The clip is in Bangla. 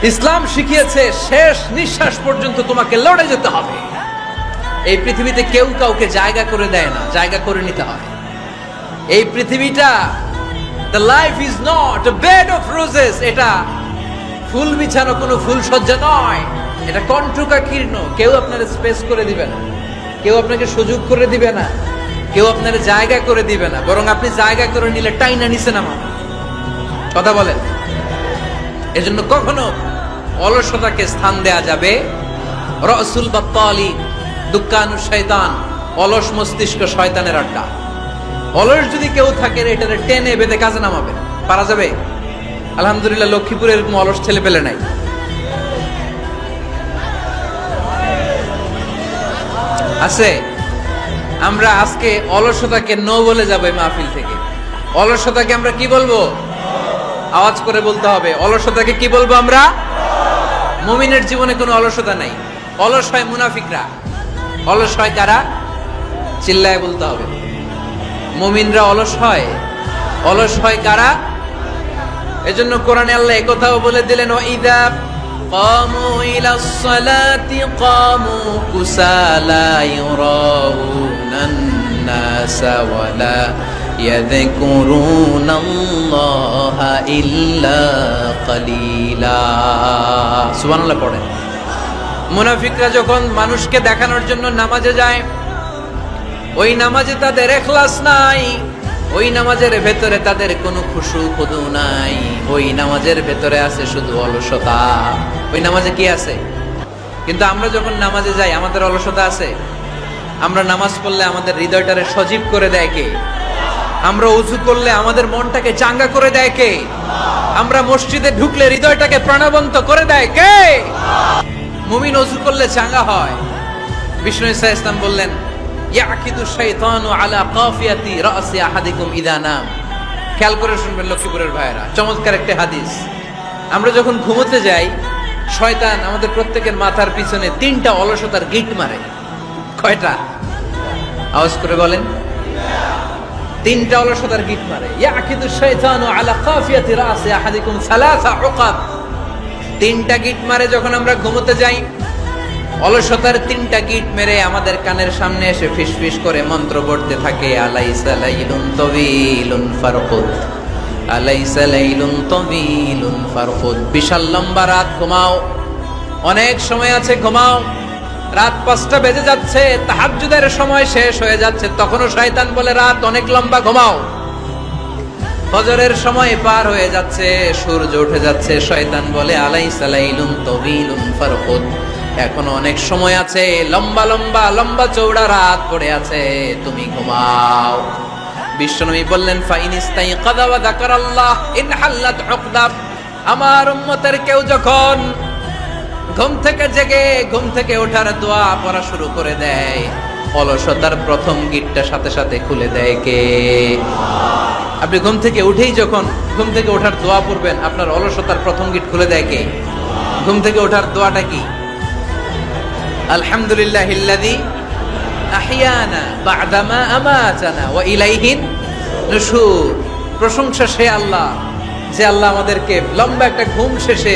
ইসলাম শিখিয়েছে শেষ নিঃশ্বাস পর্যন্ত তোমাকে লড়ে যেতে হবে। এই পৃথিবীতে কেউ কাউকে জায়গা করে দেয় না, জায়গা করে নিতে হয়। এই পৃথিবীটা the life is not a bed of roses, এটা ফুল বিছানো কোনো ফুল সজ্জা নয়, এটা কণ্টকাকীর্ণ। কেউ আপনার স্পেস করে দিবে না, কেউ আপনাকে সুযোগ করে দিবে না, কেউ আপনার জায়গা করে দিবে না, বরং আপনি জায়গা করে নিলে টাইনা নিচে নামাবে। কথা বলেন। এজন্য কখনো অলসতাকে স্থান দেয়া যাবে। রসুল বাত্তালি দুঃখানু শয়তান, অলস মস্তিষ্ক শয়তানের আড্ডা। অলস যদি কেউ থাকে এটারে টেনে বেঁধে কাজে নামাবে, পারা যাবে? আলহামদুলিল্লাহ লক্ষ্মীপুরে এরকম অলস ছেলে পেলে নাই। আছে? আমরা আজকে অলসতাকে নো বলে যাবো এই মাহফিল থেকে। অলসতাকে আমরা কি বলবো? আওয়াজ করে বলতে হবে। অলসতাকে কি বলবো আমরা? মুমিনের জীবনে কোনো অলসতা নাই। অলস হয় মুনাফিকরা। অলস হয় কারা? চিল্লায় বলতে হবে। মুমিনরা অলস হয়। অলস হয় কারা? এজন্য কোরআনে আল্লাহ একথাও বলে দিলেন, ওয়াইদা কামু ইলাস সালাতি কামু কুসালা ইউরাউনান নাসা ওয়ালা ইয়াযকুরুনাল্লাহা ইল্লা কালিলা। সুবহানাল্লাহ পড়েন। মুনাফিকরা যখন মানুষকে দেখানোর জন্য নামাজে যায়, ওই নামাজে তাদের ইখলাস নাই, ওই নামাজের ভেতরে তাদের কোনো খুশু খুদু নাই, ওই নামাজের ভেতরে আছে শুধু অলসতা। ওই নামাজে কি আছে? কিন্তু আমরা যখন নামাজে যাই আমাদের অলসতা আছে? আমরা নামাজ পড়লে আমাদের হৃদয়টারে সজীব করে দেয় কে? আমরা ওযু করলে আমাদের মনটাকে চাঙ্গা করে দেয় কে? আমরা মসজিদে ঢুকলে হৃদয়টাকে প্রাণবন্ত করে দেয় কে? মুমিন ওযু করলে চাঙ্গা হয়। বিষ্ণু ঈসা ইসলাম বললেন, ইয়াকিদু শাইতানু আলা কাফিয়াতি রাসি আহাদিকুম ইদা নাম। খেয়াল করে শুনবেন লক্ষ্মীপুরের ভাইয়েরা, চমৎকার একটা হাদিস। আমরা যখন ঘুমোতে যাই, শয়তান আমাদের প্রত্যেকের মাথার পিছনে 3টা অলসতার গিট মারে। কয়টা? আওয়াজ করে বলেন। 3টা অলসতার গিট মারে। ইয়াকিদু শাইতানু আলা কাফিয়াতি রাসি আহাদিকুম সালাসা উকাব। 3টা গিট মারে যখন আমরা ঘুমোতে যাই। অলসতার 3টা গিট মেরে আমাদের কানের সামনে এসে ফিসফিস করে মন্ত্র পড়তে থাকে, আলাইসা লাইলুন তাওয়িলুন ফারকুদ, আলাইসা লাইলুন তাওয়িলুন ফারকুদ। বিশাল লম্বা রাত, ঘুমাও। অনেক সময় আছে, ঘুমাও। রাত 5টা বেজে যাচ্ছে, তাহাজ্জুদের সময় শেষ হয়ে যাচ্ছে, তখনও শয়তান বলে রাত অনেক লম্বা, ঘুমাও। ফজরের সময় পার হয়ে যাচ্ছে, সূর্য উঠে যাচ্ছে, শয়তান বলে আলাইসা লাইলুন তাওয়িলুন ফারকুদ, এখনো অনেক সময় আছে, লম্বা লম্বা লম্বা চৌড়া রাত পড়ে আছে, তুমি ঘুমাও। বিশ্বনবী বললেন, ফাইনিস্তাইকাযা ওয়া যাকারাল্লাহ ইনহাল্লাত উকদা। আমার উম্মতের কেউ যখন ঘুম থেকে জেগে ঘুম থেকে ওঠার দোয়া পড়া শুরু করে দেয়, অলসতার প্রথম গিটটা সাথে সাথে খুলে দেয় কে? আপনি ঘুম থেকে উঠেই যখন ঘুম থেকে ওঠার দোয়া পড়বেন, আপনার অলসতার প্রথম গিট খুলে দেয় কে? ঘুম থেকে ওঠার দোয়াটা কি? আলহামদুলিল্লাহিল্লাযী আহইয়ানা বা'দামা আমাতানা ওয়া ইলাইহিন নুশুর। প্রশংসা সে আল্লাহ, যে আল্লাহ আমাদেরকে লম্বা একটা ঘুম শেষে